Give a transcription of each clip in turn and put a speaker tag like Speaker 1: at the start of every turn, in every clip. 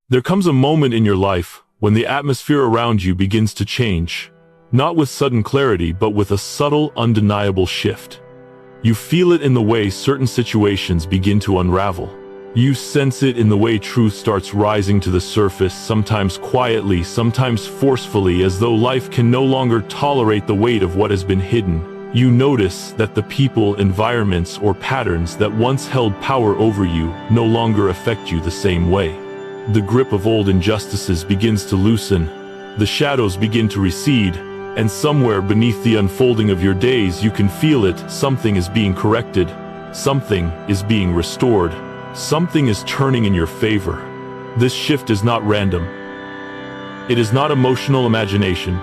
Speaker 1: There comes a moment in your life when the atmosphere around you begins to change, not with sudden clarity, but with a subtle, undeniable shift. You feel it in the way certain situations begin to unravel. You sense it in the way truth starts rising to the surface, sometimes quietly, sometimes forcefully, as though life can no longer tolerate the weight of what has been hidden. You notice that the people, environments, or patterns that once held power over you no longer affect you the same way. The grip of old injustices begins to loosen, the shadows begin to recede, and somewhere beneath the unfolding of your days you can feel it. Something is being corrected, something is being restored, something is turning in your favor. This shift is not random. It is not emotional imagination.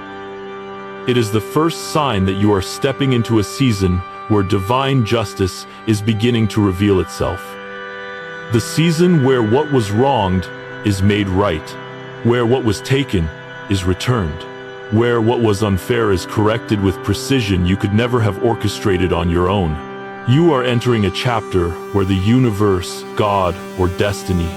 Speaker 1: It is the first sign that you are stepping into a season where divine justice is beginning to reveal itself. The season where what was wronged is made right, where what was taken is returned, where what was unfair is corrected with precision you could never have orchestrated on your own. You are entering a chapter where the universe, God, or destiny,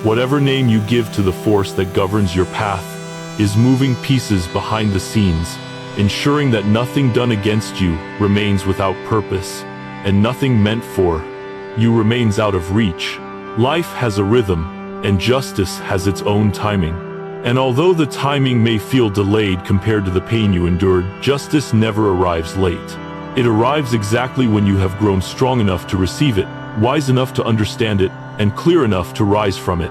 Speaker 1: whatever name you give to the force that governs your path, is moving pieces behind the scenes, ensuring that nothing done against you remains without purpose, and nothing meant for you remains out of reach. Life has a rhythm, and justice has its own timing. And although the timing may feel delayed compared to the pain you endured, justice never arrives late. It arrives exactly when you have grown strong enough to receive it, wise enough to understand it, and clear enough to rise from it.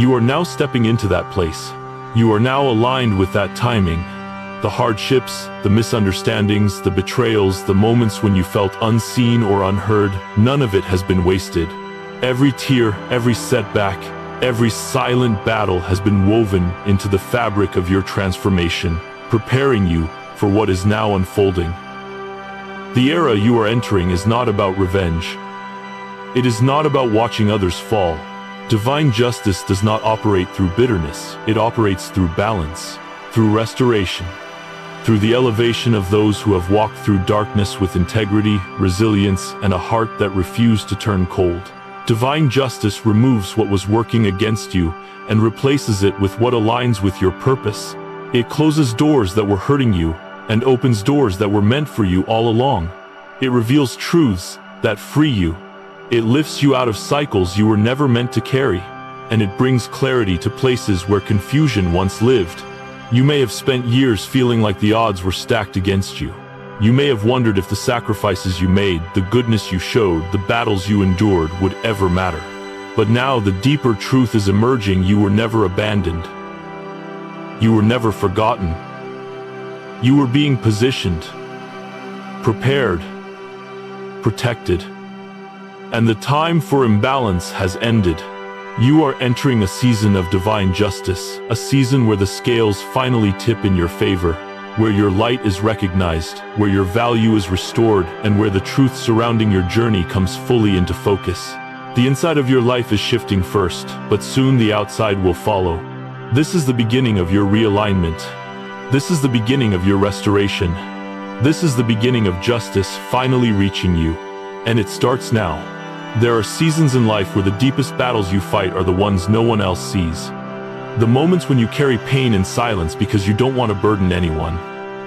Speaker 1: You are now stepping into that place. You are now aligned with that timing. The hardships, the misunderstandings, the betrayals, the moments when you felt unseen or unheard, none of it has been wasted. Every tear, every setback, every silent battle has been woven into the fabric of your transformation, preparing you for what is now unfolding. The era you are entering is not about revenge. It is not about watching others fall. Divine justice does not operate through bitterness. It operates through balance, through restoration, through the elevation of those who have walked through darkness with integrity, resilience, and a heart that refused to turn cold. Divine justice removes what was working against you and replaces it with what aligns with your purpose. It closes doors that were hurting you and opens doors that were meant for you all along. It reveals truths that free you. It lifts you out of cycles you were never meant to carry, and it brings clarity to places where confusion once lived. You may have spent years feeling like the odds were stacked against you. You may have wondered if the sacrifices you made, the goodness you showed, the battles you endured would ever matter. But now the deeper truth is emerging. You were never abandoned. You were never forgotten. You were being positioned, prepared, protected. And the time for imbalance has ended. You are entering a season of divine justice, a season where the scales finally tip in your favor, where your light is recognized, where your value is restored, and where the truth surrounding your journey comes fully into focus. The inside of your life is shifting first, but soon the outside will follow. This is the beginning of your realignment. This is the beginning of your restoration. This is the beginning of justice finally reaching you. And it starts now. There are seasons in life where the deepest battles you fight are the ones no one else sees. The moments when you carry pain in silence because you don't want to burden anyone.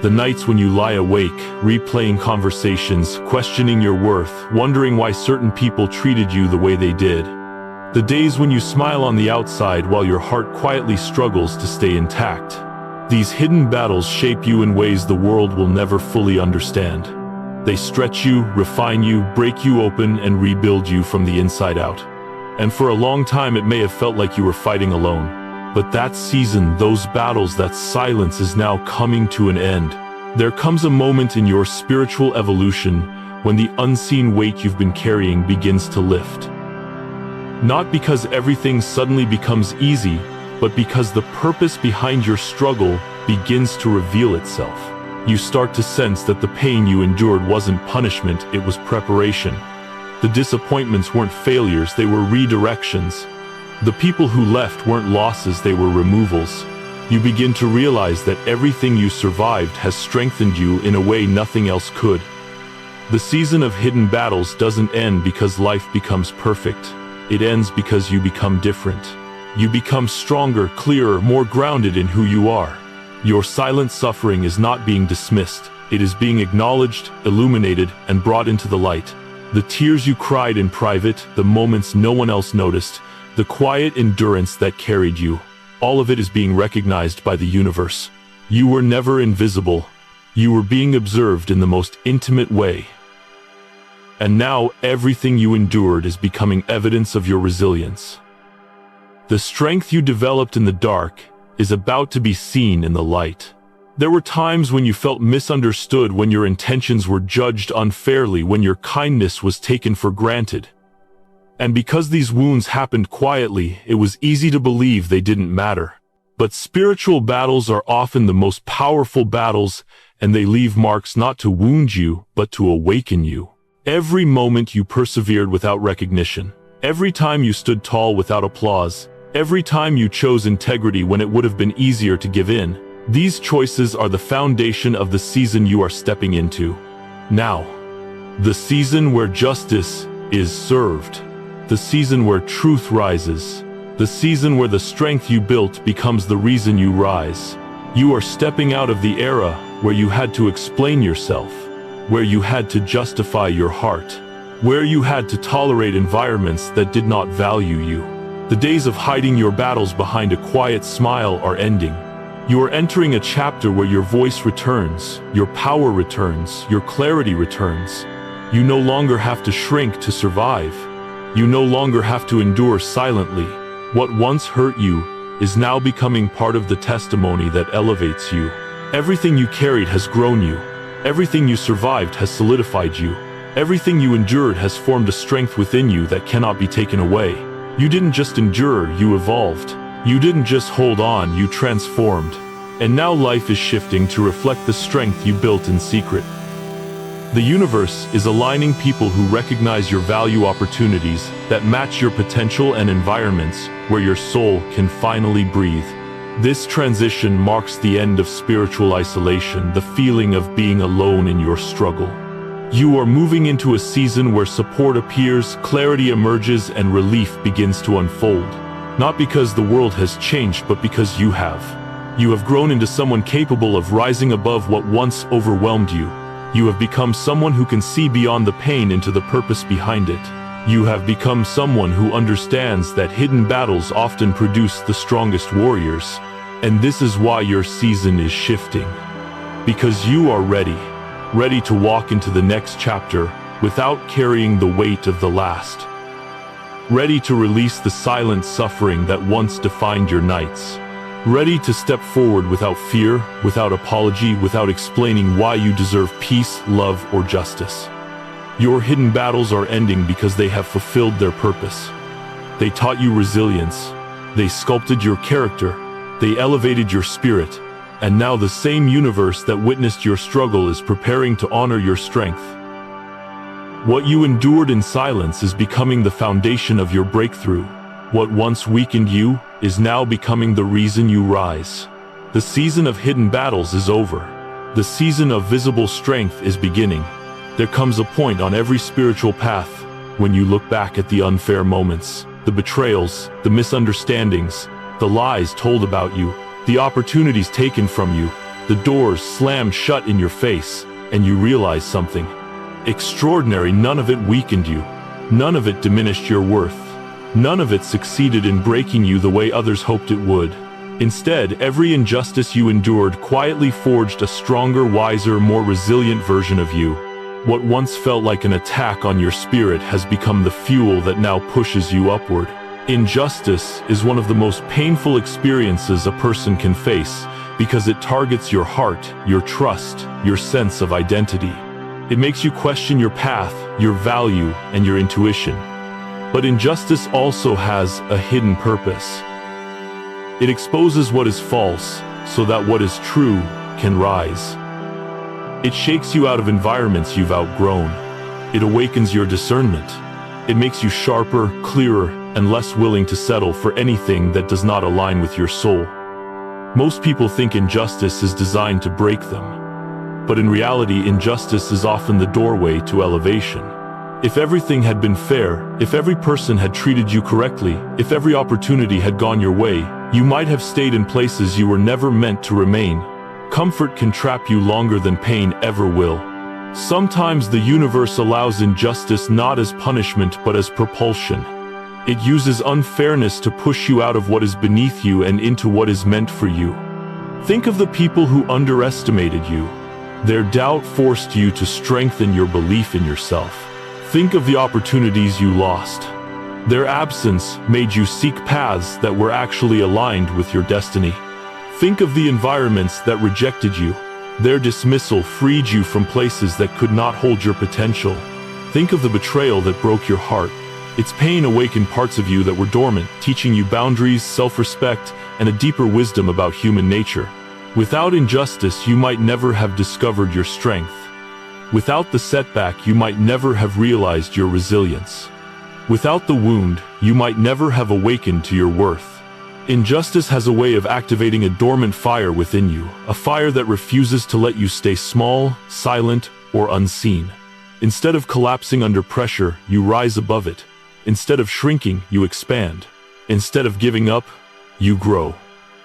Speaker 1: The nights when you lie awake, replaying conversations, questioning your worth, wondering why certain people treated you the way they did. The days when you smile on the outside while your heart quietly struggles to stay intact. These hidden battles shape you in ways the world will never fully understand. They stretch you, refine you, break you open, and rebuild you from the inside out. And for a long time it may have felt like you were fighting alone. But that season, those battles, that silence is now coming to an end. There comes a moment in your spiritual evolution when the unseen weight you've been carrying begins to lift. Not because everything suddenly becomes easy, but because the purpose behind your struggle begins to reveal itself. You start to sense that the pain you endured wasn't punishment, it was preparation. The disappointments weren't failures, they were redirections. The people who left weren't losses, they were removals. You begin to realize that everything you survived has strengthened you in a way nothing else could. The season of hidden battles doesn't end because life becomes perfect. It ends because you become different. You become stronger, clearer, more grounded in who you are. Your silent suffering is not being dismissed. It is being acknowledged, illuminated, and brought into the light. The tears you cried in private, the moments no one else noticed, the quiet endurance that carried you, all of it is being recognized by the universe. You were never invisible. You were being observed in the most intimate way. And now everything you endured is becoming evidence of your resilience. The strength you developed in the dark is about to be seen in the light. There were times when you felt misunderstood, when your intentions were judged unfairly, when your kindness was taken for granted. And because these wounds happened quietly, it was easy to believe they didn't matter. But spiritual battles are often the most powerful battles, and they leave marks not to wound you, but to awaken you. Every moment you persevered without recognition, every time you stood tall without applause, every time you chose integrity when it would have been easier to give in, these choices are the foundation of the season you are stepping into. Now, the season where justice is served, the season where truth rises, the season where the strength you built becomes the reason you rise. You are stepping out of the era where you had to explain yourself, where you had to justify your heart, where you had to tolerate environments that did not value you. The days of hiding your battles behind a quiet smile are ending. You are entering a chapter where your voice returns, your power returns, your clarity returns. You no longer have to shrink to survive. You no longer have to endure silently. What once hurt you is now becoming part of the testimony that elevates you. Everything you carried has grown you. Everything you survived has solidified you. Everything you endured has formed a strength within you that cannot be taken away. You didn't just endure, you evolved. You didn't just hold on, you transformed. And now life is shifting to reflect the strength you built in secret. The universe is aligning people who recognize your value, opportunities that match your potential, and environments where your soul can finally breathe. This transition marks the end of spiritual isolation, the feeling of being alone in your struggle. You are moving into a season where support appears, clarity emerges, and relief begins to unfold. Not because the world has changed, but because you have. You have grown into someone capable of rising above what once overwhelmed you. You have become someone who can see beyond the pain into the purpose behind it. You have become someone who understands that hidden battles often produce the strongest warriors. And this is why your season is shifting. Because you are ready to walk into the next chapter without carrying the weight of the last. Ready to release the silent suffering that once defined your nights. Ready to step forward without fear, without apology, without explaining why you deserve peace, love, or justice. Your hidden battles are ending because they have fulfilled their purpose. They taught you resilience. They sculpted your character. They elevated your spirit. And now the same universe that witnessed your struggle is preparing to honor your strength. What you endured in silence is becoming the foundation of your breakthrough. What once weakened you is now becoming the reason you rise. The season of hidden battles is over. The season of visible strength is beginning. There comes a point on every spiritual path when you look back at the unfair moments, the betrayals, the misunderstandings, the lies told about you, the opportunities taken from you, the doors slammed shut in your face, and you realize something extraordinary. None of it weakened you. None of it diminished your worth. None of it succeeded in breaking you the way others hoped it would. Instead, every injustice you endured quietly forged a stronger, wiser, more resilient version of you. What once felt like an attack on your spirit has become the fuel that now pushes you upward. Injustice is one of the most painful experiences a person can face because it targets your heart, your trust, your sense of identity. It makes you question your path, your value, and your intuition. But injustice also has a hidden purpose. It exposes what is false so that what is true can rise. It shakes you out of environments you've outgrown. It awakens your discernment. It makes you sharper, clearer, and less willing to settle for anything that does not align with your soul. Most people think injustice is designed to break them. But in reality, injustice is often the doorway to elevation. If everything had been fair, if every person had treated you correctly, if every opportunity had gone your way, you might have stayed in places you were never meant to remain. Comfort can trap you longer than pain ever will. Sometimes the universe allows injustice not as punishment but as propulsion. It uses unfairness to push you out of what is beneath you and into what is meant for you. Think of the people who underestimated you. Their doubt forced you to strengthen your belief in yourself. Think of the opportunities you lost. Their absence made you seek paths that were actually aligned with your destiny. Think of the environments that rejected you. Their dismissal freed you from places that could not hold your potential. Think of the betrayal that broke your heart. Its pain awakened parts of you that were dormant, teaching you boundaries, self-respect, and a deeper wisdom about human nature. Without injustice, you might never have discovered your strength. Without the setback, you might never have realized your resilience. Without the wound, you might never have awakened to your worth. Injustice has a way of activating a dormant fire within you, a fire that refuses to let you stay small, silent, or unseen. Instead of collapsing under pressure, you rise above it. Instead of shrinking, you expand. Instead of giving up, you grow.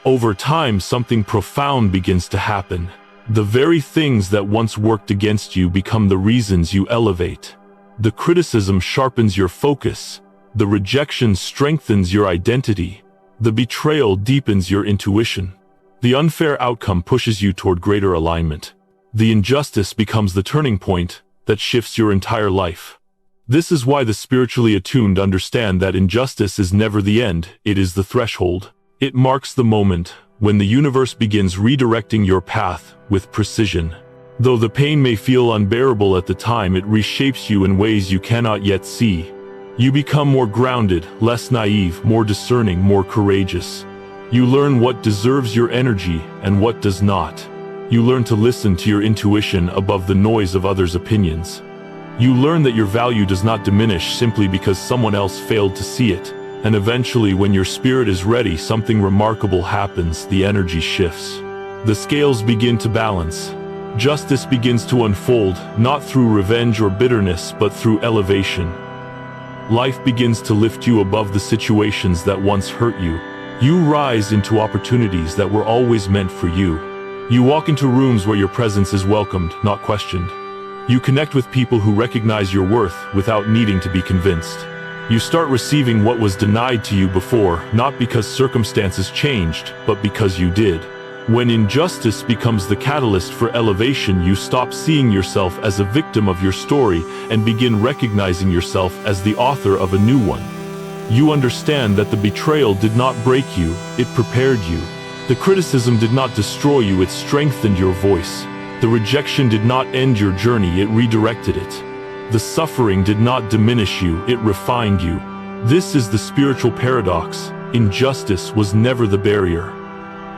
Speaker 1: Over time, something profound begins to happen. The very things that once worked against you become the reasons you elevate. The criticism sharpens your focus. The rejection strengthens your identity. The betrayal deepens your intuition. The unfair outcome pushes you toward greater alignment. The injustice becomes the turning point that shifts your entire life. This is why the spiritually attuned understand that injustice is never the end, it is the threshold. It marks the moment when the universe begins redirecting your path with precision. Though the pain may feel unbearable at the time, it reshapes you in ways you cannot yet see. You become more grounded, less naive, more discerning, more courageous. You learn what deserves your energy and what does not. You learn to listen to your intuition above the noise of others' opinions. You learn that your value does not diminish simply because someone else failed to see it. And eventually, when your spirit is ready, something remarkable happens. The energy shifts. The scales begin to balance. Justice begins to unfold, not through revenge or bitterness, but through elevation. Life begins to lift you above the situations that once hurt you. You rise into opportunities that were always meant for you. You walk into rooms where your presence is welcomed, not questioned. You connect with people who recognize your worth without needing to be convinced. You start receiving what was denied to you before, not because circumstances changed, but because you did. When injustice becomes the catalyst for elevation, you stop seeing yourself as a victim of your story and begin recognizing yourself as the author of a new one. You understand that the betrayal did not break you, it prepared you. The criticism did not destroy you, it strengthened your voice. The rejection did not end your journey, it redirected it. The suffering did not diminish you, it refined you. This is the spiritual paradox. Injustice was never the barrier.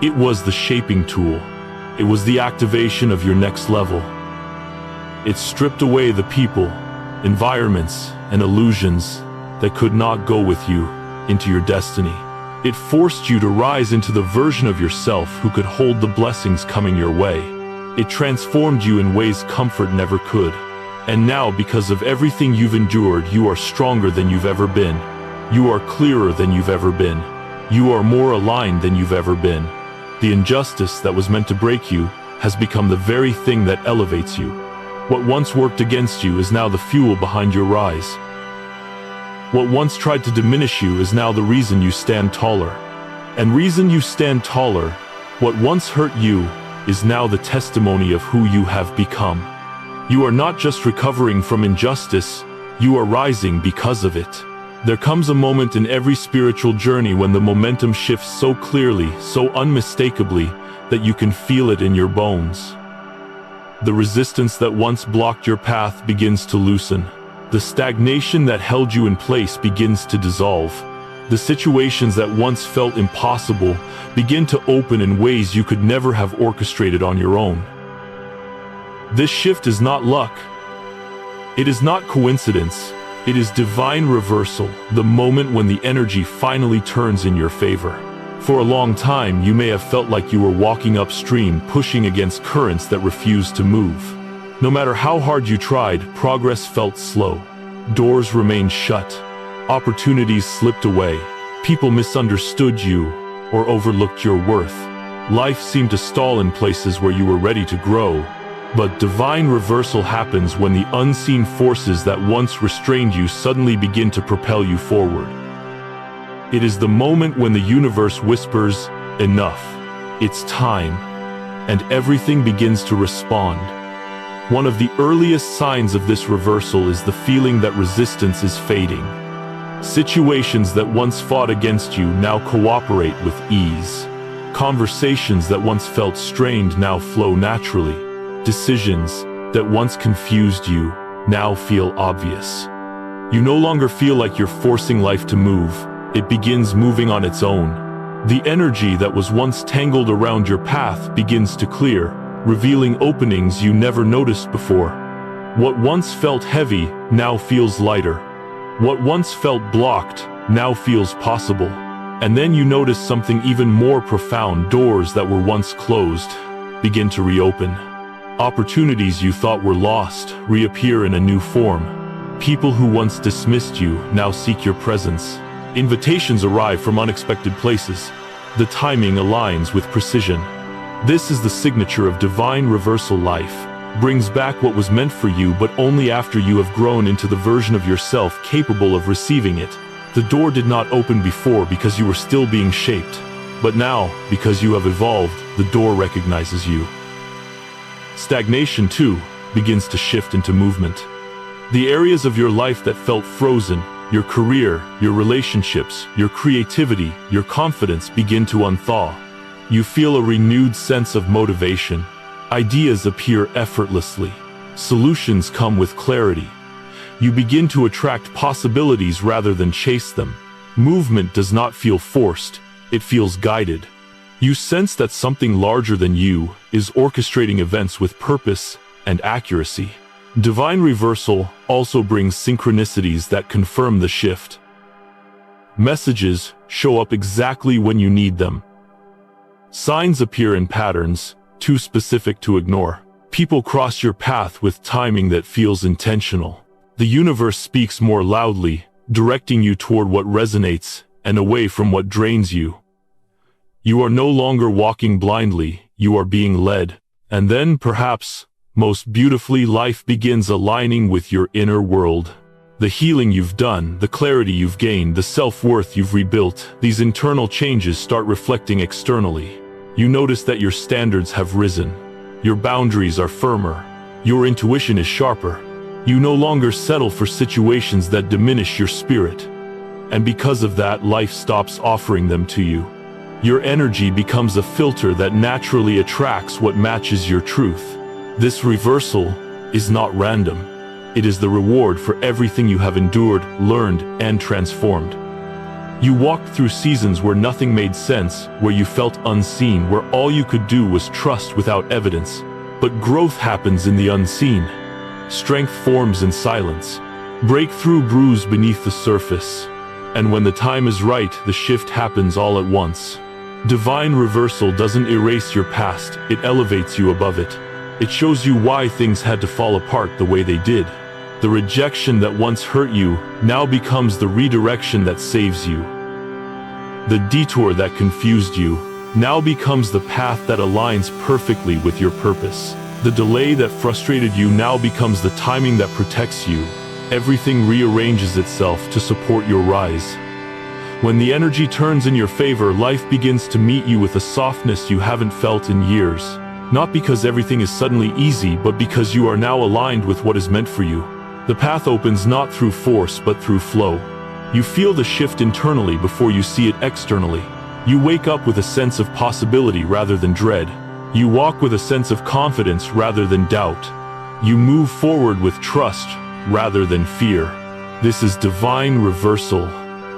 Speaker 1: It was the shaping tool. It was the activation of your next level. It stripped away the people, environments, and illusions that could not go with you into your destiny. It forced you to rise into the version of yourself who could hold the blessings coming your way. It transformed you in ways comfort never could. And now, because of everything you've endured, you are stronger than you've ever been. You are clearer than you've ever been. You are more aligned than you've ever been. The injustice that was meant to break you has become the very thing that elevates you. What once worked against you is now the fuel behind your rise. What once tried to diminish you is now the reason you stand taller. And reason you stand taller, what once hurt you is now the testimony of who you have become. You are not just recovering from injustice, you are rising because of it. There comes a moment in every spiritual journey when the momentum shifts so clearly, so unmistakably, that you can feel it in your bones. The resistance that once blocked your path begins to loosen. The stagnation that held you in place begins to dissolve. The situations that once felt impossible begin to open in ways you could never have orchestrated on your own. This shift is not luck. It is not coincidence. It is divine reversal, the moment when the energy finally turns in your favor. For a long time, you may have felt like you were walking upstream, pushing against currents that refused to move. No matter how hard you tried, progress felt slow. Doors remained shut. Opportunities slipped away. People misunderstood you or overlooked your worth. Life seemed to stall in places where you were ready to grow. But divine reversal happens when the unseen forces that once restrained you suddenly begin to propel you forward. It is the moment when the universe whispers, "Enough. It's time." And everything begins to respond. One of the earliest signs of this reversal is the feeling that resistance is fading. Situations that once fought against you now cooperate with ease. Conversations that once felt strained now flow naturally. Decisions that once confused you now feel obvious. You no longer feel like you're forcing life to move. It begins moving on its own. The energy that was once tangled around your path begins to clear, revealing openings you never noticed before. What once felt heavy now feels lighter. What once felt blocked now feels possible. And then you notice something even more profound. Doors that were once closed begin to reopen. Opportunities you thought were lost reappear in a new form. People who once dismissed you now seek your presence. Invitations arrive from unexpected places. The timing aligns with precision. This is the signature of divine reversal. Life brings back what was meant for you, but only after you have grown into the version of yourself capable of receiving it. The door did not open before because you were still being shaped. But now, because you have evolved, the door recognizes you. Stagnation, too, begins to shift into movement. The areas of your life that felt frozen, your career, your relationships, your creativity, your confidence begin to unthaw. You feel a renewed sense of motivation. Ideas appear effortlessly. Solutions come with clarity. You begin to attract possibilities rather than chase them. Movement does not feel forced, it feels guided. You sense that something larger than you is orchestrating events with purpose and accuracy. Divine reversal also brings synchronicities that confirm the shift. Messages show up exactly when you need them. Signs appear in patterns, too specific to ignore. People cross your path with timing that feels intentional. The universe speaks more loudly, directing you toward what resonates and away from what drains you. You are no longer walking blindly, you are being led. And then, perhaps, most beautifully, life begins aligning with your inner world. The healing you've done, the clarity you've gained, the self-worth you've rebuilt, these internal changes start reflecting externally. You notice that your standards have risen. Your boundaries are firmer. Your intuition is sharper. You no longer settle for situations that diminish your spirit. And because of that, life stops offering them to you. Your energy becomes a filter that naturally attracts what matches your truth. This reversal is not random. It is the reward for everything you have endured, learned, and transformed. You walked through seasons where nothing made sense, where you felt unseen, where all you could do was trust without evidence. But growth happens in the unseen. Strength forms in silence. Breakthrough brews beneath the surface. And when the time is right, the shift happens all at once. Divine reversal doesn't erase your past, it elevates you above it. It shows you why things had to fall apart the way they did. The rejection that once hurt you now becomes the redirection that saves you. The detour that confused you now becomes the path that aligns perfectly with your purpose. The delay that frustrated you now becomes the timing that protects you. Everything rearranges itself to support your rise. When the energy turns in your favor, life begins to meet you with a softness you haven't felt in years. Not because everything is suddenly easy, but because you are now aligned with what is meant for you. The path opens not through force, but through flow. You feel the shift internally before you see it externally. You wake up with a sense of possibility rather than dread. You walk with a sense of confidence rather than doubt. You move forward with trust rather than fear. This is divine reversal.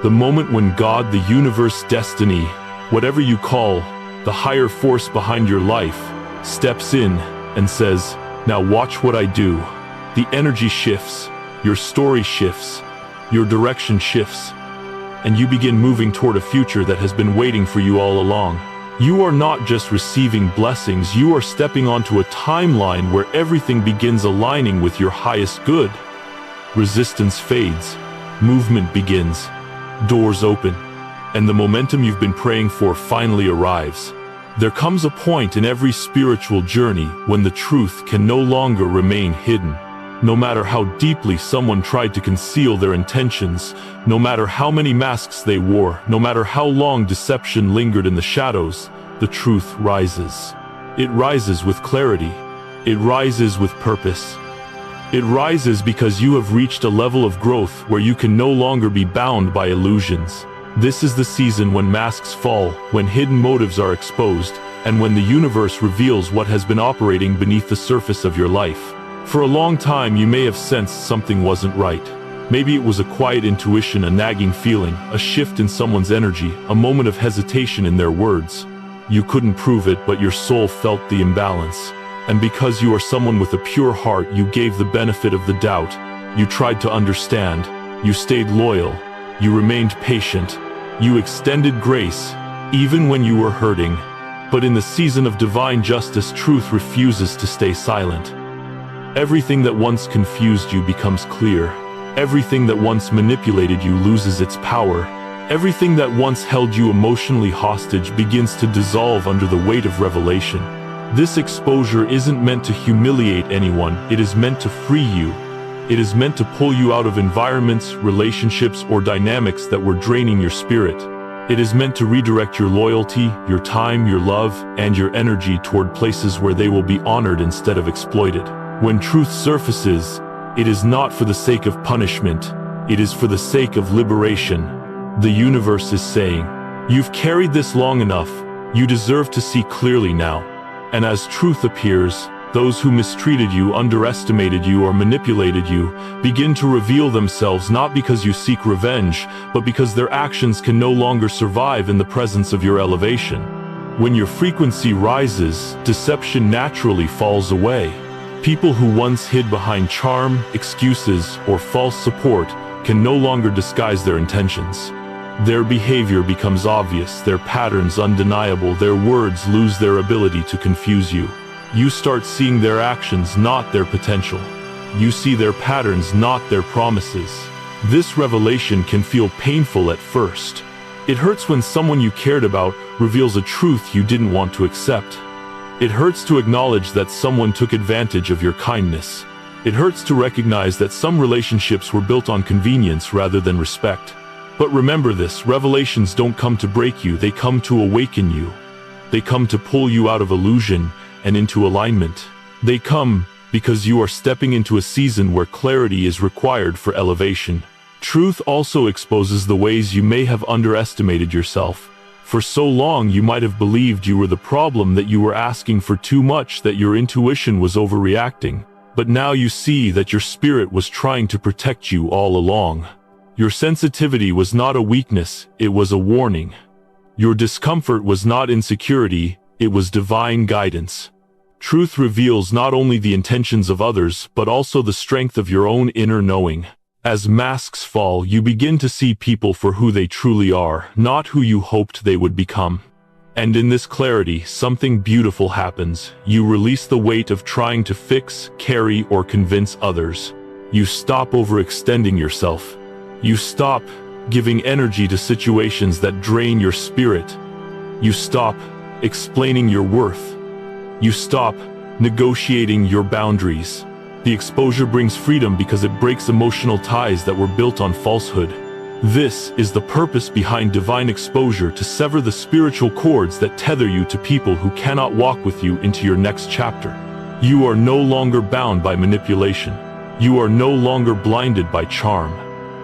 Speaker 1: The moment when God, the universe, destiny, whatever you call, the higher force behind your life, steps in and says, "Now watch what I do." The energy shifts, your story shifts, your direction shifts, and you begin moving toward a future that has been waiting for you all along. You are not just receiving blessings, you are stepping onto a timeline where everything begins aligning with your highest good. resistance fades, movement begins, doors open, and the momentum you've been praying for finally arrives. There comes a point in every spiritual journey when the truth can no longer remain hidden. No matter how deeply someone tried to conceal their intentions, no matter how many masks they wore, no matter how long deception lingered in the shadows, the truth rises. It rises with clarity. It rises with purpose. It rises because you have reached a level of growth where you can no longer be bound by illusions. This is the season when masks fall, when hidden motives are exposed, and when the universe reveals what has been operating beneath the surface of your life. For a long time you may have sensed something wasn't right. Maybe it was a quiet intuition, a nagging feeling, a shift in someone's energy, a moment of hesitation in their words. You couldn't prove it, but your soul felt the imbalance. And because you are someone with a pure heart, you gave the benefit of the doubt. You tried to understand. You stayed loyal. You remained patient. You extended grace, even when you were hurting. But in the season of divine justice, truth refuses to stay silent. Everything that once confused you becomes clear. Everything that once manipulated you loses its power. Everything that once held you emotionally hostage begins to dissolve under the weight of revelation. This exposure isn't meant to humiliate anyone, it is meant to free you. It is meant to pull you out of environments, relationships, or dynamics that were draining your spirit. It is meant to redirect your loyalty, your time, your love, and your energy toward places where they will be honored instead of exploited. When truth surfaces, it is not for the sake of punishment, it is for the sake of liberation. The universe is saying, "You've carried this long enough, you deserve to see clearly now." And as truth appears, those who mistreated you, underestimated you, or manipulated you begin to reveal themselves, not because you seek revenge, but because their actions can no longer survive in the presence of your elevation. When your frequency rises, deception naturally falls away. People who once hid behind charm, excuses, or false support can no longer disguise their intentions. Their behavior becomes obvious, their patterns undeniable, their words lose their ability to confuse you. You start seeing their actions, not their potential. You see their patterns, not their promises. This revelation can feel painful at first. It hurts when someone you cared about reveals a truth you didn't want to accept. It hurts to acknowledge that someone took advantage of your kindness. It hurts to recognize that some relationships were built on convenience rather than respect. But remember this, revelations don't come to break you, they come to awaken you. They come to pull you out of illusion and into alignment. They come because you are stepping into a season where clarity is required for elevation. Truth also exposes the ways you may have underestimated yourself. For so long you might have believed you were the problem, that you were asking for too much, that your intuition was overreacting. But now you see that your spirit was trying to protect you all along. Your sensitivity was not a weakness, it was a warning. Your discomfort was not insecurity, it was divine guidance. Truth reveals not only the intentions of others, but also the strength of your own inner knowing. As masks fall, you begin to see people for who they truly are, not who you hoped they would become. And in this clarity, something beautiful happens. You release the weight of trying to fix, carry, or convince others. You stop overextending yourself. You stop giving energy to situations that drain your spirit. You stop explaining your worth. You stop negotiating your boundaries. The exposure brings freedom because it breaks emotional ties that were built on falsehood. This is the purpose behind divine exposure, to sever the spiritual cords that tether you to people who cannot walk with you into your next chapter. You are no longer bound by manipulation. You are no longer blinded by charm.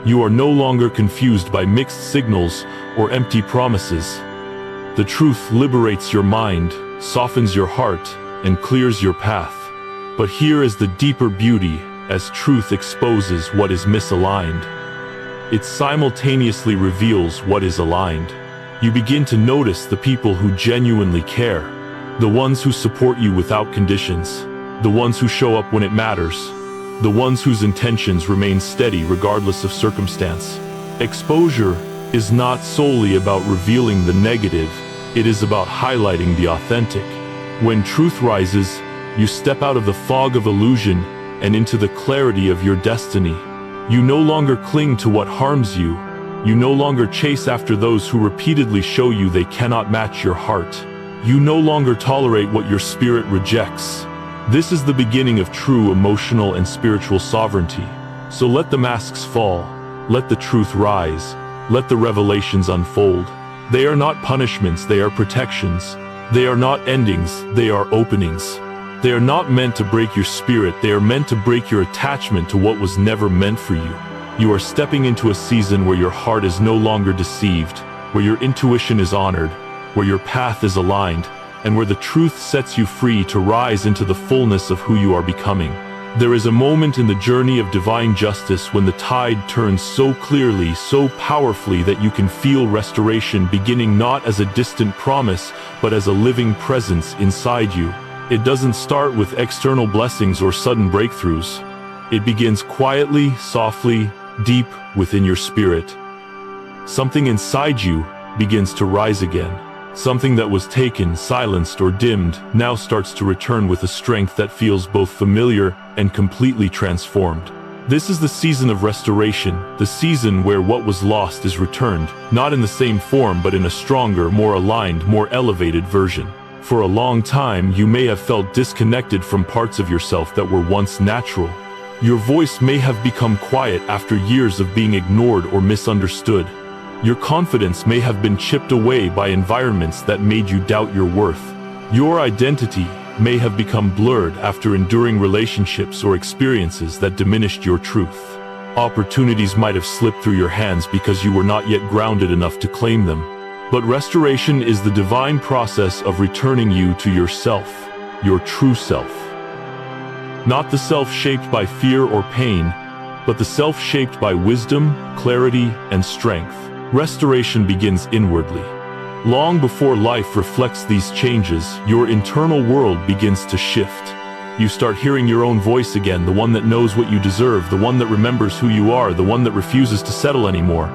Speaker 1: You are no longer confused by mixed signals or empty promises. The truth liberates your mind, softens your heart, and clears your path. But here is the deeper beauty: as truth exposes what is misaligned, it simultaneously reveals what is aligned. You begin to notice the people who genuinely care, the ones who support you without conditions, the ones who show up when it matters, the ones whose intentions remain steady regardless of circumstance. Exposure is not solely about revealing the negative, it is about highlighting the authentic. When truth rises, you step out of the fog of illusion and into the clarity of your destiny. You no longer cling to what harms you. You no longer chase after those who repeatedly show you they cannot match your heart. You no longer tolerate what your spirit rejects. This is the beginning of true emotional and spiritual sovereignty. So let the masks fall. Let the truth rise. Let the revelations unfold. They are not punishments, they are protections. They are not endings, they are openings. They are not meant to break your spirit, they are meant to break your attachment to what was never meant for you. You are stepping into a season where your heart is no longer deceived, where your intuition is honored, where your path is aligned, and where the truth sets you free to rise into the fullness of who you are becoming. There is a moment in the journey of divine justice when the tide turns so clearly, so powerfully that you can feel restoration beginning not as a distant promise, but as a living presence inside you. It doesn't start with external blessings or sudden breakthroughs. It begins quietly, softly, deep within your spirit. Something inside you begins to rise again. Something that was taken, silenced, or dimmed now starts to return with a strength that feels both familiar and completely transformed. This is the season of restoration, the season where what was lost is returned, not in the same form but in a stronger, more aligned, more elevated version. For a long time, you may have felt disconnected from parts of yourself that were once natural. Your voice may have become quiet after years of being ignored or misunderstood. Your confidence may have been chipped away by environments that made you doubt your worth. Your identity may have become blurred after enduring relationships or experiences that diminished your truth. Opportunities might have slipped through your hands because you were not yet grounded enough to claim them. But restoration is the divine process of returning you to yourself, your true self. Not the self shaped by fear or pain, but the self shaped by wisdom, clarity, and strength. Restoration begins inwardly. Long before life reflects these changes, your internal world begins to shift. You start hearing your own voice again, the one that knows what you deserve, the one that remembers who you are, the one that refuses to settle anymore.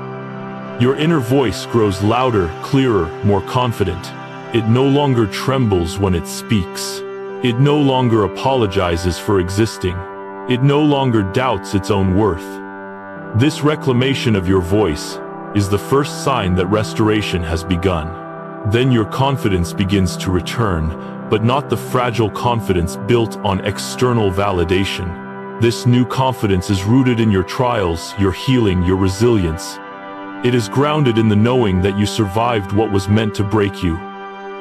Speaker 1: Your inner voice grows louder, clearer, more confident. It no longer trembles when it speaks. It no longer apologizes for existing. It no longer doubts its own worth. This reclamation of your voice is the first sign that restoration has begun. Then your confidence begins to return, but not the fragile confidence built on external validation. This new confidence is rooted in your trials, your healing, your resilience. It is grounded in the knowing that you survived what was meant to break you.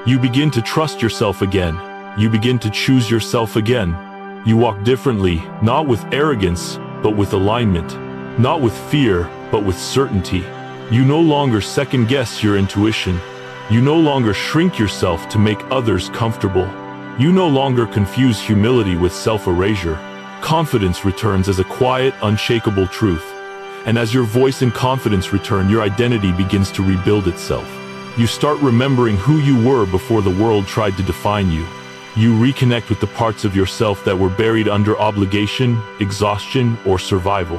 Speaker 1: You begin to trust yourself again. You begin to choose yourself again. You walk differently, not with arrogance, but with alignment. Not with fear, but with certainty. You no longer second-guess your intuition. You no longer shrink yourself to make others comfortable. You no longer confuse humility with self-erasure. Confidence returns as a quiet, unshakable truth. And as your voice and confidence return, your identity begins to rebuild itself. You start remembering who you were before the world tried to define you. You reconnect with the parts of yourself that were buried under obligation, exhaustion, or survival.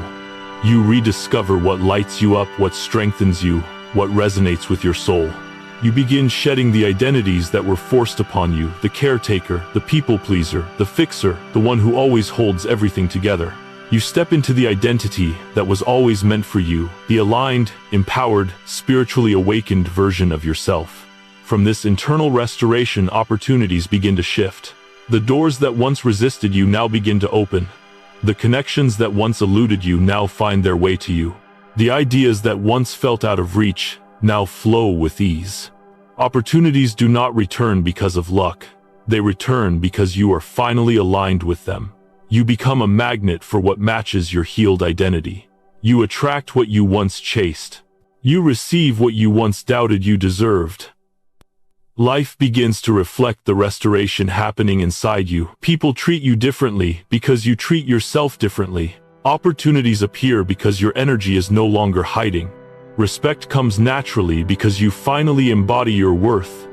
Speaker 1: You rediscover what lights you up, what strengthens you, what resonates with your soul. You begin shedding the identities that were forced upon you, the caretaker, the people pleaser, the fixer, the one who always holds everything together. You step into the identity that was always meant for you, the aligned, empowered, spiritually awakened version of yourself. From this internal restoration, opportunities begin to shift. The doors that once resisted you now begin to open. The connections that once eluded you now find their way to you. The ideas that once felt out of reach now flow with ease. Opportunities do not return because of luck. They return because you are finally aligned with them. You become a magnet for what matches your healed identity. You attract what you once chased. You receive what you once doubted you deserved. Life begins to reflect the restoration happening inside you. People treat you differently because you treat yourself differently. Opportunities appear because your energy is no longer hiding. Respect comes naturally because you finally embody your worth.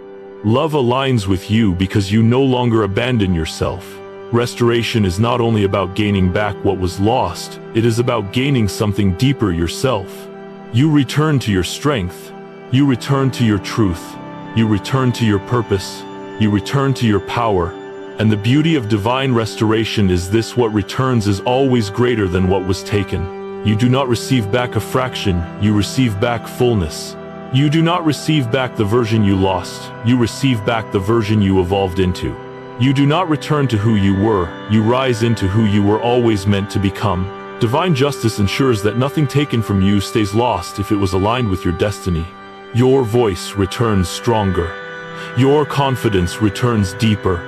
Speaker 1: Love aligns with you because you no longer abandon yourself. Restoration is not only about gaining back what was lost, it is about gaining something deeper yourself. You return to your strength. You return to your truth. You return to your purpose. You return to your power. And the beauty of divine restoration is this: what returns is always greater than what was taken. You do not receive back a fraction, you receive back fullness. You do not receive back the version you lost, you receive back the version you evolved into. You do not return to who you were, you rise into who you were always meant to become. Divine justice ensures that nothing taken from you stays lost if it was aligned with your destiny. Your voice returns stronger. Your confidence returns deeper.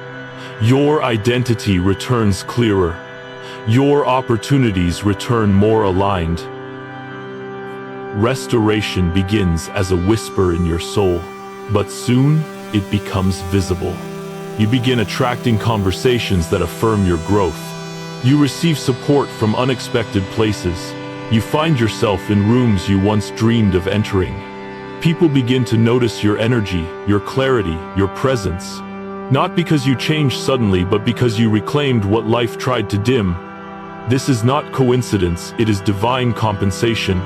Speaker 1: Your identity returns clearer. Your opportunities return more aligned. Restoration begins as a whisper in your soul, but soon it becomes visible. You begin attracting conversations that affirm your growth. You receive support from unexpected places. You find yourself in rooms you once dreamed of entering. People begin to notice your energy, your clarity, your presence. Not because you changed suddenly, but because you reclaimed what life tried to dim. This is not coincidence, it is divine compensation.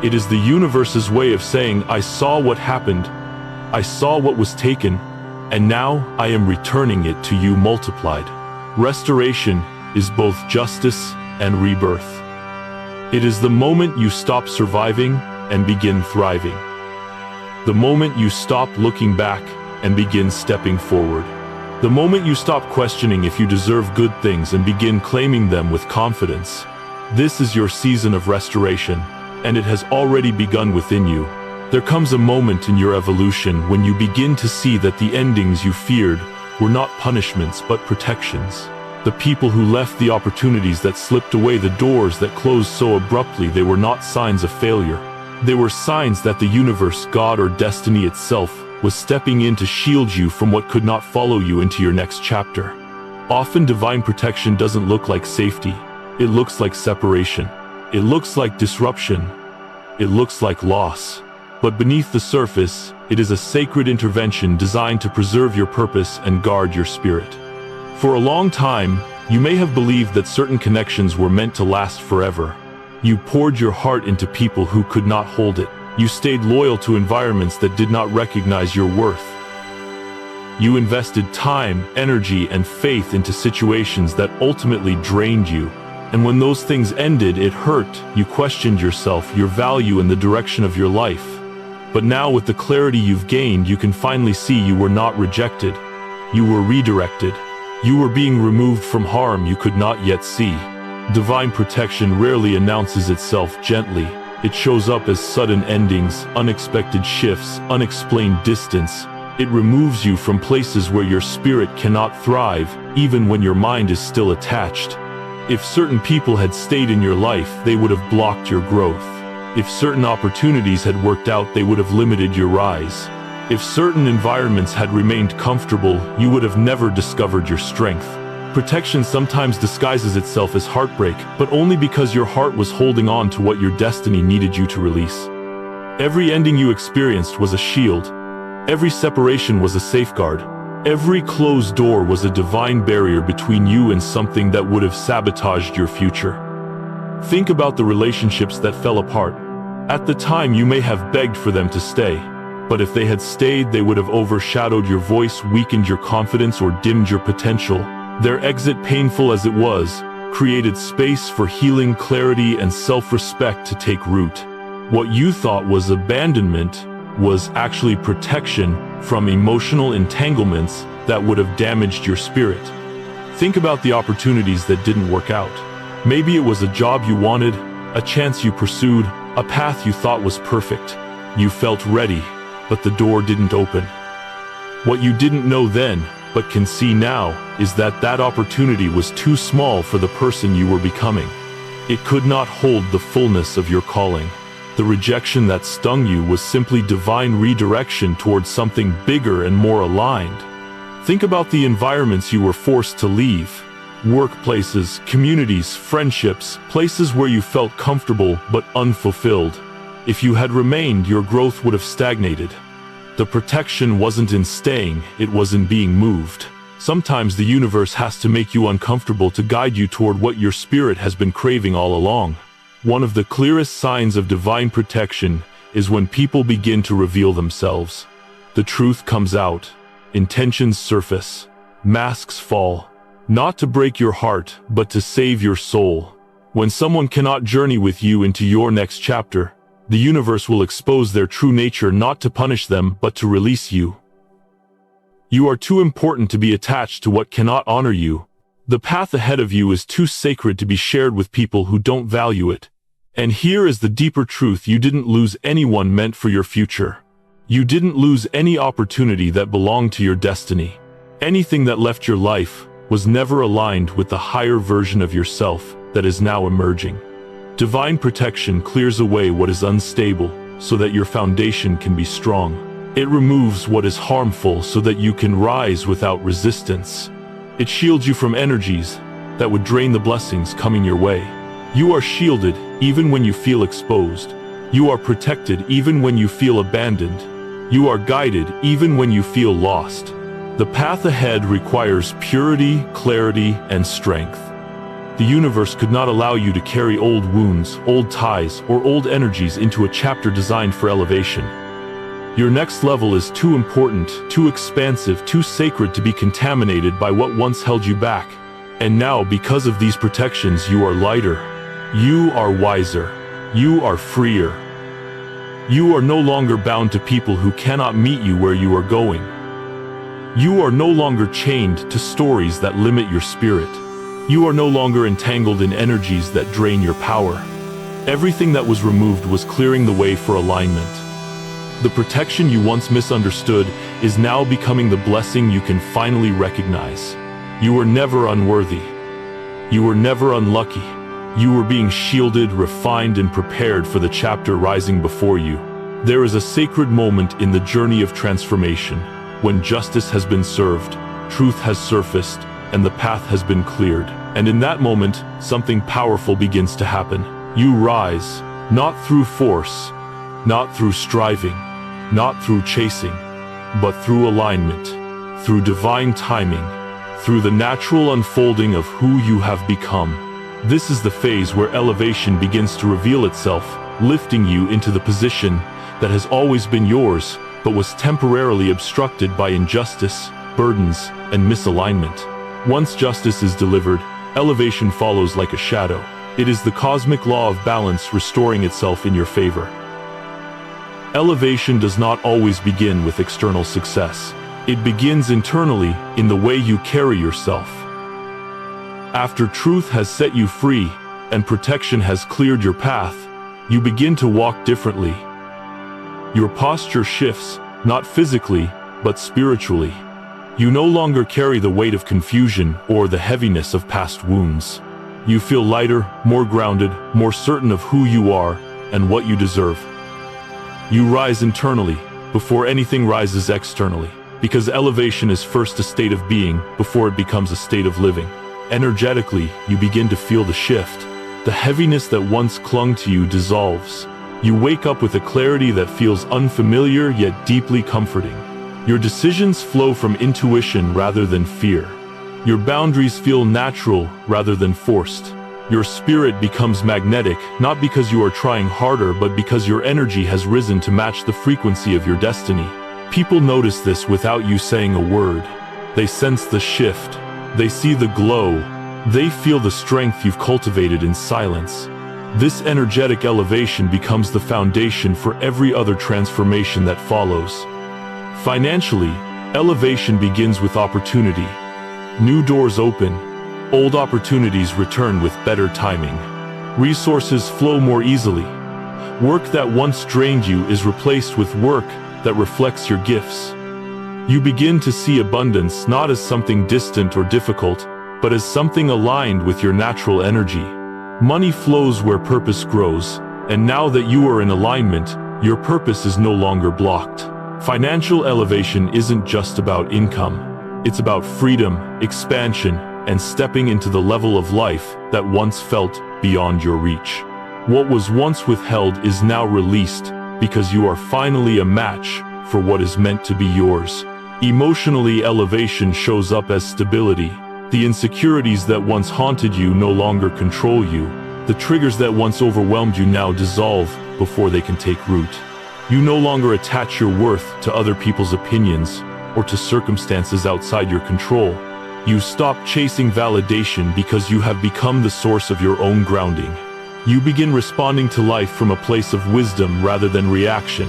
Speaker 1: It is the universe's way of saying, I saw what happened, I saw what was taken, and now I am returning it to you multiplied. Restoration is both justice and rebirth. It is the moment you stop surviving and begin thriving. The moment you stop looking back and begin stepping forward. The moment you stop questioning if you deserve good things and begin claiming them with confidence. This is your season of restoration, and it has already begun within you. There comes a moment in your evolution when you begin to see that the endings you feared were not punishments but protections. The people who left the opportunities that slipped away, the doors that closed so abruptly, they were not signs of failure. They were signs that the universe, God, or destiny itself was stepping in to shield you from what could not follow you into your next chapter. Often divine protection doesn't look like safety. It looks like separation. It looks like disruption. It looks like loss. But beneath the surface, it is a sacred intervention designed to preserve your purpose and guard your spirit. For a long time, you may have believed that certain connections were meant to last forever. You poured your heart into people who could not hold it. You stayed loyal to environments that did not recognize your worth. You invested time, energy, and faith into situations that ultimately drained you. And when those things ended, it hurt. You questioned yourself, your value, and the direction of your life. But now, with the clarity you've gained, you can finally see you were not rejected. You were redirected. You were being removed from harm you could not yet see. Divine protection rarely announces itself gently. It shows up as sudden endings, unexpected shifts, unexplained distance. It removes you from places where your spirit cannot thrive, even when your mind is still attached. If certain people had stayed in your life, they would have blocked your growth. If certain opportunities had worked out, they would have limited your rise. If certain environments had remained comfortable, you would have never discovered your strength. Protection sometimes disguises itself as heartbreak, but only because your heart was holding on to what your destiny needed you to release. Every ending you experienced was a shield. Every separation was a safeguard. Every closed door was a divine barrier between you and something that would have sabotaged your future. Think about the relationships that fell apart. At the time, you may have begged for them to stay. But if they had stayed, they would have overshadowed your voice, weakened your confidence, or dimmed your potential. Their exit, painful as it was, created space for healing, clarity, and self-respect to take root. What you thought was abandonment was actually protection from emotional entanglements that would have damaged your spirit. Think about the opportunities that didn't work out. Maybe it was a job you wanted, a chance you pursued, a path you thought was perfect. You felt ready, but the door didn't open. What you didn't know then, but can see now, is that that opportunity was too small for the person you were becoming. It could not hold the fullness of your calling. The rejection that stung you was simply divine redirection towards something bigger and more aligned. Think about the environments you were forced to leave. Workplaces, communities, friendships, places where you felt comfortable but unfulfilled. If you had remained, your growth would have stagnated. The protection wasn't in staying, it was in being moved. Sometimes the universe has to make you uncomfortable to guide you toward what your spirit has been craving all along. One of the clearest signs of divine protection is when people begin to reveal themselves. The truth comes out, intentions surface, masks fall, not to break your heart, but to save your soul. When someone cannot journey with you into your next chapter, the universe will expose their true nature, not to punish them but to release you. You are too important to be attached to what cannot honor you. The path ahead of you is too sacred to be shared with people who don't value it. And here is the deeper truth: you didn't lose anyone meant for your future. You didn't lose any opportunity that belonged to your destiny. Anything that left your life was never aligned with the higher version of yourself that is now emerging. Divine protection clears away what is unstable so that your foundation can be strong. It removes what is harmful so that you can rise without resistance. It shields you from energies that would drain the blessings coming your way. You are shielded even when you feel exposed. You are protected even when you feel abandoned. You are guided even when you feel lost. The path ahead requires purity, clarity, and strength. The universe could not allow you to carry old wounds, old ties, or old energies into a chapter designed for elevation. Your next level is too important, too expansive, too sacred to be contaminated by what once held you back. And now, because of these protections, you are lighter. You are wiser. You are freer. You are no longer bound to people who cannot meet you where you are going. You are no longer chained to stories that limit your spirit. You are no longer entangled in energies that drain your power. Everything that was removed was clearing the way for alignment. The protection you once misunderstood is now becoming the blessing you can finally recognize. You were never unworthy. You were never unlucky. You were being shielded, refined, and prepared for the chapter rising before you. There is a sacred moment in the journey of transformation, when justice has been served, truth has surfaced, and the path has been cleared. And in that moment, something powerful begins to happen. You rise, not through force, not through striving, not through chasing, but through alignment, through divine timing, through the natural unfolding of who you have become. This is the phase where elevation begins to reveal itself, lifting you into the position that has always been yours, but was temporarily obstructed by injustice, burdens, and misalignment. Once justice is delivered, elevation follows like a shadow. It is the cosmic law of balance restoring itself in your favor. Elevation does not always begin with external success. It begins internally, in the way you carry yourself. After truth has set you free, and protection has cleared your path, you begin to walk differently. Your posture shifts, not physically, but spiritually. You no longer carry the weight of confusion or the heaviness of past wounds. You feel lighter, more grounded, more certain of who you are and what you deserve. You rise internally before anything rises externally, because elevation is first a state of being before it becomes a state of living. Energetically, you begin to feel the shift. The heaviness that once clung to you dissolves. You wake up with a clarity that feels unfamiliar yet deeply comforting. Your decisions flow from intuition rather than fear. Your boundaries feel natural rather than forced. Your spirit becomes magnetic, not because you are trying harder, but because your energy has risen to match the frequency of your destiny. People notice this without you saying a word. They sense the shift. They see the glow. They feel the strength you've cultivated in silence. This energetic elevation becomes the foundation for every other transformation that follows. Financially, elevation begins with opportunity. New doors open. Old opportunities return with better timing. Resources flow more easily. Work that once drained you is replaced with work that reflects your gifts. You begin to see abundance not as something distant or difficult, but as something aligned with your natural energy. Money flows where purpose grows, and now that you are in alignment, your purpose is no longer blocked. Financial elevation isn't just about income. It's about freedom, expansion, and stepping into the level of life that once felt beyond your reach. What was once withheld is now released because you are finally a match for what is meant to be yours. Emotionally, elevation shows up as stability. The insecurities that once haunted you no longer control you. The triggers that once overwhelmed you now dissolve before they can take root. You no longer attach your worth to other people's opinions or to circumstances outside your control. You stop chasing validation because you have become the source of your own grounding. You begin responding to life from a place of wisdom rather than reaction.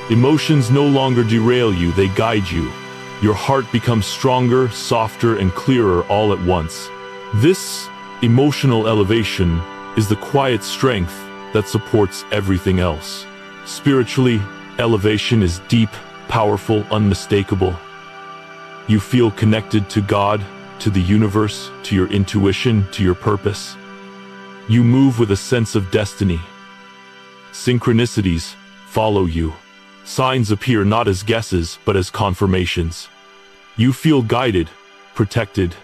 Speaker 1: Emotions no longer derail you, they guide you. Your heart becomes stronger, softer, and clearer all at once. This emotional elevation is the quiet strength that supports everything else. Spiritually, elevation is deep, powerful, unmistakable. You feel connected to God, to the universe, to your intuition, to your purpose. You move with a sense of destiny. Synchronicities follow you. Signs appear not as guesses, but as confirmations. You feel guided, protected,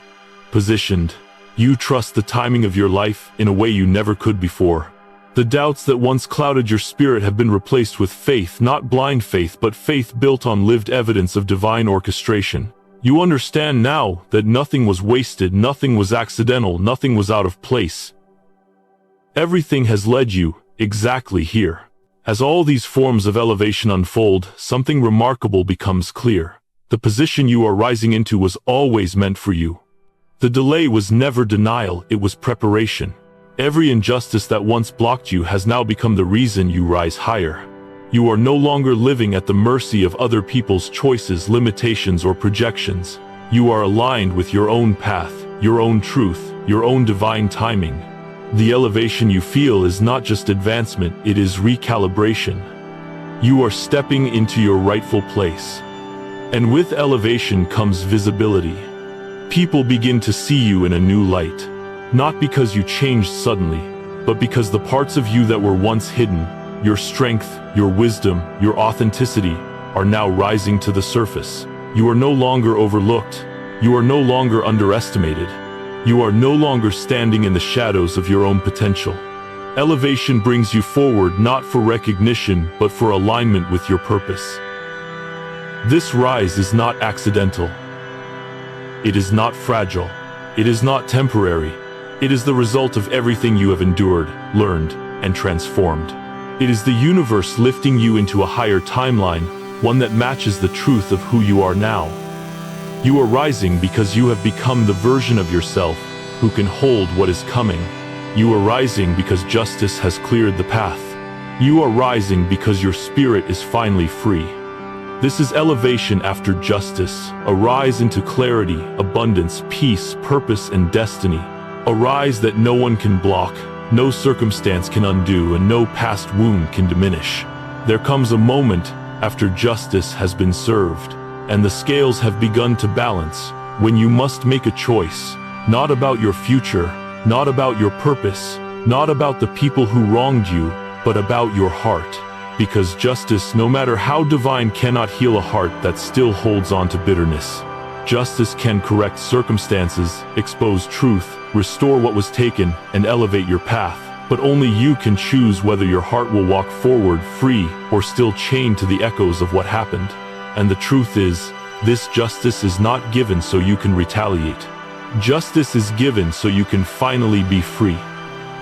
Speaker 1: positioned. You trust the timing of your life in a way you never could before. The doubts that once clouded your spirit have been replaced with faith, not blind faith, but faith built on lived evidence of divine orchestration. You understand now that nothing was wasted, nothing was accidental, nothing was out of place. Everything has led you exactly here. As all these forms of elevation unfold, something remarkable becomes clear. The position you are rising into was always meant for you. The delay was never denial, it was preparation. Every injustice that once blocked you has now become the reason you rise higher. You are no longer living at the mercy of other people's choices, limitations, or projections. You are aligned with your own path, your own truth, your own divine timing. The elevation you feel is not just advancement, it is recalibration. You are stepping into your rightful place. And with elevation comes visibility. People begin to see you in a new light. Not because you changed suddenly, but because the parts of you that were once hidden, your strength, your wisdom, your authenticity, are now rising to the surface. You are no longer overlooked. You are no longer underestimated. You are no longer standing in the shadows of your own potential. Elevation brings you forward not for recognition, but for alignment with your purpose. This rise is not accidental. It is not fragile. It is not temporary. It is the result of everything you have endured, learned, and transformed. It is the universe lifting you into a higher timeline, one that matches the truth of who you are now. You are rising because you have become the version of yourself who can hold what is coming. You are rising because justice has cleared the path. You are rising because your spirit is finally free. This is elevation after justice, a rise into clarity, abundance, peace, purpose, and destiny. A rise that no one can block, no circumstance can undo, and no past wound can diminish. There comes a moment after justice has been served, and the scales have begun to balance, when you must make a choice, not about your future, not about your purpose, not about the people who wronged you, but about your heart. Because justice, no matter how divine, cannot heal a heart that still holds on to bitterness. Justice can correct circumstances, expose truth, restore what was taken, and elevate your path. But only you can choose whether your heart will walk forward free or still chained to the echoes of what happened. And the truth is, this justice is not given so you can retaliate. Justice is given so you can finally be free.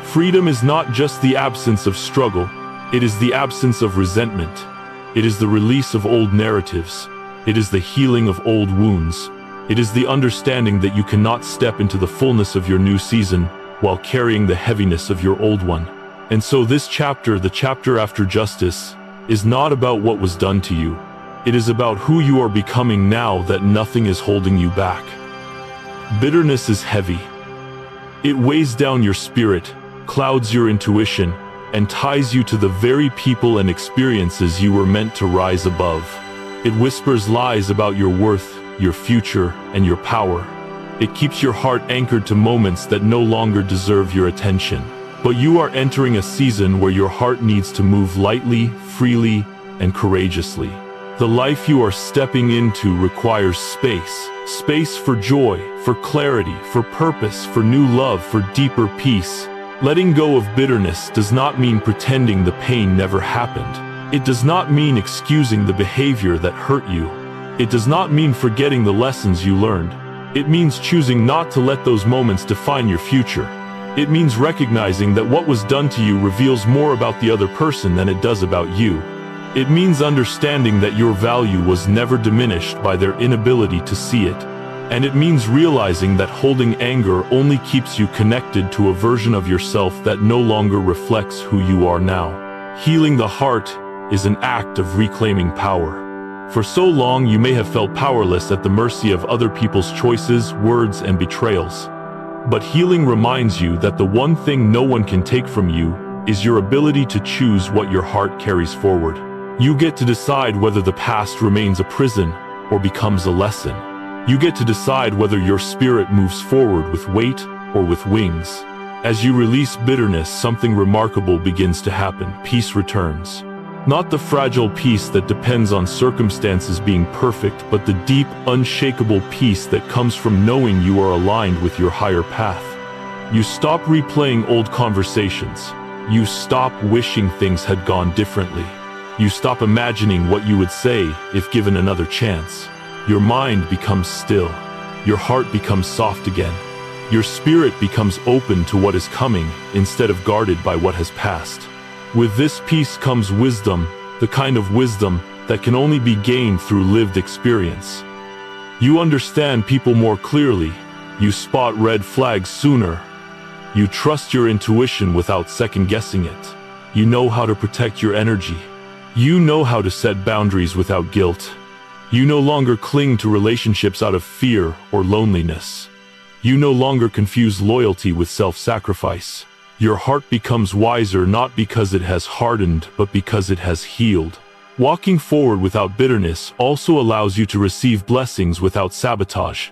Speaker 1: Freedom is not just the absence of struggle, it is the absence of resentment. It is the release of old narratives. It is the healing of old wounds. It is the understanding that you cannot step into the fullness of your new season while carrying the heaviness of your old one. And so this chapter, the chapter after justice, is not about what was done to you. It is about who you are becoming now that nothing is holding you back. Bitterness is heavy. It weighs down your spirit, clouds your intuition, and ties you to the very people and experiences you were meant to rise above. It whispers lies about your worth, your future, and your power. It keeps your heart anchored to moments that no longer deserve your attention. But you are entering a season where your heart needs to move lightly, freely, and courageously. The life you are stepping into requires space. Space for joy, for clarity, for purpose, for new love, for deeper peace. Letting go of bitterness does not mean pretending the pain never happened. It does not mean excusing the behavior that hurt you. It does not mean forgetting the lessons you learned. It means choosing not to let those moments define your future. It means recognizing that what was done to you reveals more about the other person than it does about you. It means understanding that your value was never diminished by their inability to see it. And it means realizing that holding anger only keeps you connected to a version of yourself that no longer reflects who you are now. Healing the heart is an act of reclaiming power. For so long you may have felt powerless at the mercy of other people's choices, words, and betrayals. But healing reminds you that the one thing no one can take from you is your ability to choose what your heart carries forward. You get to decide whether the past remains a prison or becomes a lesson. You get to decide whether your spirit moves forward with weight or with wings. As you release bitterness, something remarkable begins to happen. Peace returns. Not the fragile peace that depends on circumstances being perfect, but the deep, unshakable peace that comes from knowing you are aligned with your higher path. You stop replaying old conversations. You stop wishing things had gone differently. You stop imagining what you would say if given another chance. Your mind becomes still. Your heart becomes soft again. Your spirit becomes open to what is coming instead of guarded by what has passed. With this peace comes wisdom, the kind of wisdom that can only be gained through lived experience. You understand people more clearly. You spot red flags sooner. You trust your intuition without second-guessing it. You know how to protect your energy. You know how to set boundaries without guilt. You no longer cling to relationships out of fear or loneliness. You no longer confuse loyalty with self-sacrifice. Your heart becomes wiser not because it has hardened, but because it has healed. Walking forward without bitterness also allows you to receive blessings without sabotage.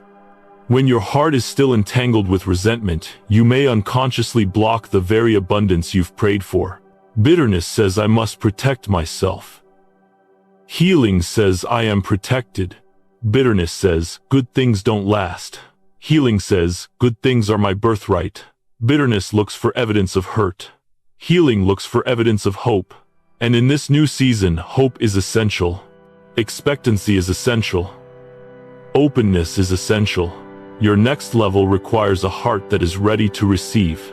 Speaker 1: When your heart is still entangled with resentment, you may unconsciously block the very abundance you've prayed for. Bitterness says, "I must protect myself." Healing says, "I am protected." Bitterness says, "Good things don't last." Healing says, "Good things are my birthright." Bitterness looks for evidence of hurt. Healing looks for evidence of hope. And in this new season, hope is essential. Expectancy is essential. Openness is essential. Your next level requires a heart that is ready to receive.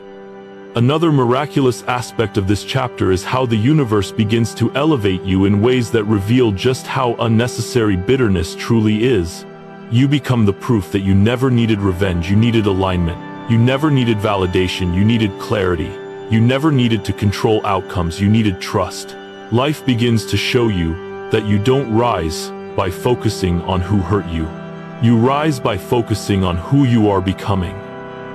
Speaker 1: Another miraculous aspect of this chapter is how the universe begins to elevate you in ways that reveal just how unnecessary bitterness truly is. You become the proof that you never needed revenge, you needed alignment. You never needed validation, you needed clarity. You never needed to control outcomes, you needed trust. Life begins to show you that you don't rise by focusing on who hurt you. You rise by focusing on who you are becoming.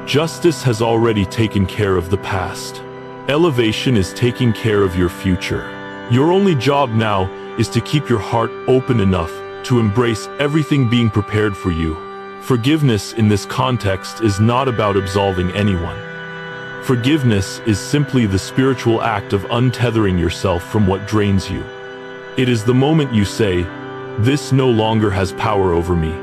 Speaker 1: Justice has already taken care of the past. Elevation is taking care of your future. Your only job now is to keep your heart open enough to embrace everything being prepared for you. Forgiveness in this context is not about absolving anyone. Forgiveness is simply the spiritual act of untethering yourself from what drains you. It is the moment you say, "This no longer has power over me."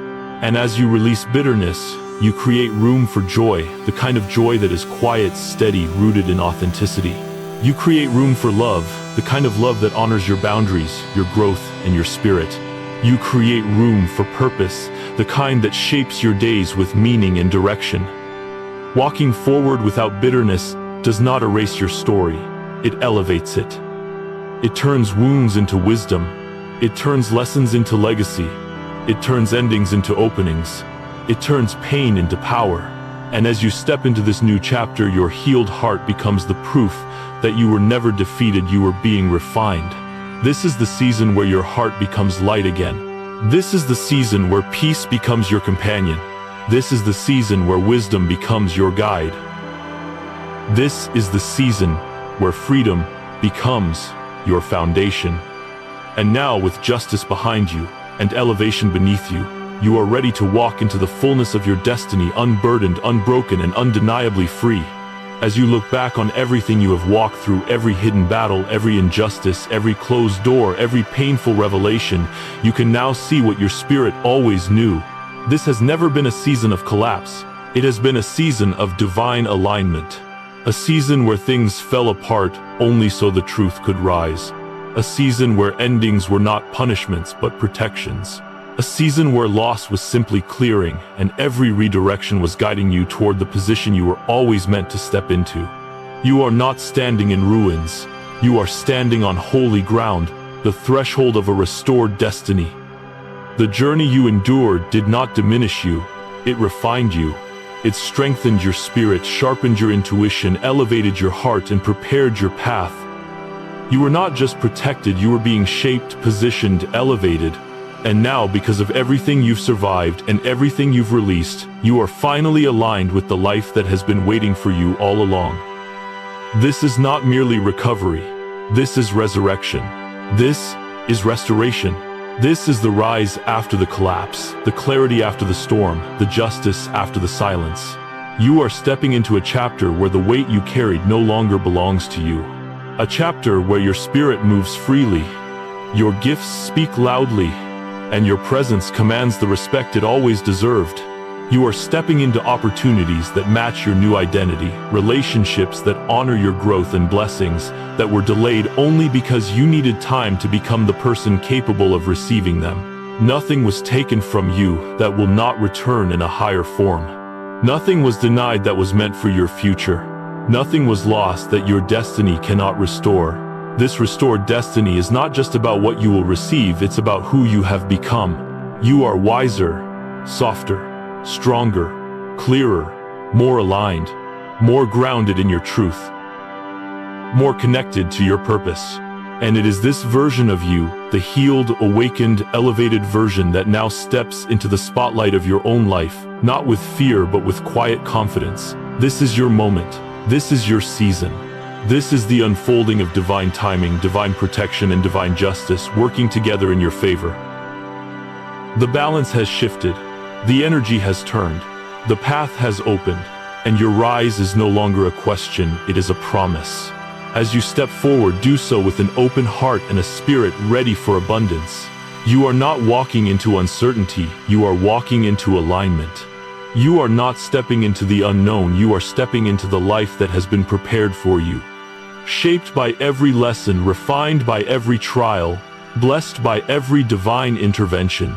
Speaker 1: And as you release bitterness, you create room for joy, the kind of joy that is quiet, steady, rooted in authenticity. You create room for love, the kind of love that honors your boundaries, your growth, and your spirit. You create room for purpose, the kind that shapes your days with meaning and direction. Walking forward without bitterness does not erase your story, it elevates it. It turns wounds into wisdom. It turns lessons into legacy. It turns endings into openings. It turns pain into power. And as you step into this new chapter, your healed heart becomes the proof that you were never defeated, you were being refined. This is the season where your heart becomes light again. This is the season where peace becomes your companion. This is the season where wisdom becomes your guide. This is the season where freedom becomes your foundation. And now, with justice behind you and elevation beneath you, you are ready to walk into the fullness of your destiny, unburdened, unbroken, and undeniably free. As you look back on everything you have walked through, every hidden battle, every injustice, every closed door, every painful revelation, you can now see what your spirit always knew. This has never been a season of collapse. It has been a season of divine alignment. A season where things fell apart only so the truth could rise. A season where endings were not punishments but protections. A season where loss was simply clearing, and every redirection was guiding you toward the position you were always meant to step into. You are not standing in ruins. You are standing on holy ground, the threshold of a restored destiny. The journey you endured did not diminish you. It refined you. It strengthened your spirit, sharpened your intuition, elevated your heart, and prepared your path. You were not just protected, you were being shaped, positioned, elevated. And now, because of everything you've survived and everything you've released, you are finally aligned with the life that has been waiting for you all along. This is not merely recovery. This is resurrection. This is restoration. This is the rise after the collapse, the clarity after the storm, the justice after the silence. You are stepping into a chapter where the weight you carried no longer belongs to you. A chapter where your spirit moves freely, your gifts speak loudly, and your presence commands the respect it always deserved. You are stepping into opportunities that match your new identity, relationships that honor your growth, and blessings that were delayed only because you needed time to become the person capable of receiving them. Nothing was taken from you that will not return in a higher form. Nothing was denied that was meant for your future. Nothing was lost that your destiny cannot restore. This restored destiny is not just about what you will receive, it's about who you have become. You are wiser, softer, stronger, clearer, more aligned, more grounded in your truth, more connected to your purpose. And it is this version of you, the healed, awakened, elevated version, that now steps into the spotlight of your own life, not with fear but with quiet confidence. This is your moment. This is your season. This is the unfolding of divine timing, divine protection, and divine justice working together in your favor. The balance has shifted. The energy has turned, the path has opened, and your rise is no longer a question, it is a promise. As you step forward, do so with an open heart and a spirit ready for abundance. You are not walking into uncertainty, you are walking into alignment. You are not stepping into the unknown, you are stepping into the life that has been prepared for you. Shaped by every lesson, refined by every trial, blessed by every divine intervention.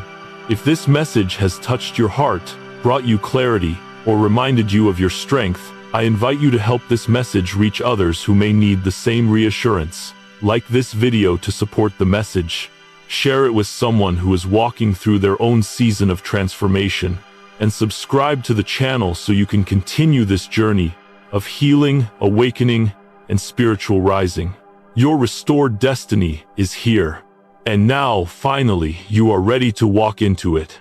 Speaker 1: If this message has touched your heart, brought you clarity, or reminded you of your strength, I invite you to help this message reach others who may need the same reassurance. Like this video to support the message. Share it with someone who is walking through their own season of transformation. And subscribe to the channel so you can continue this journey of healing, awakening, and spiritual rising. Your restored destiny is here. And now, finally, you are ready to walk into it.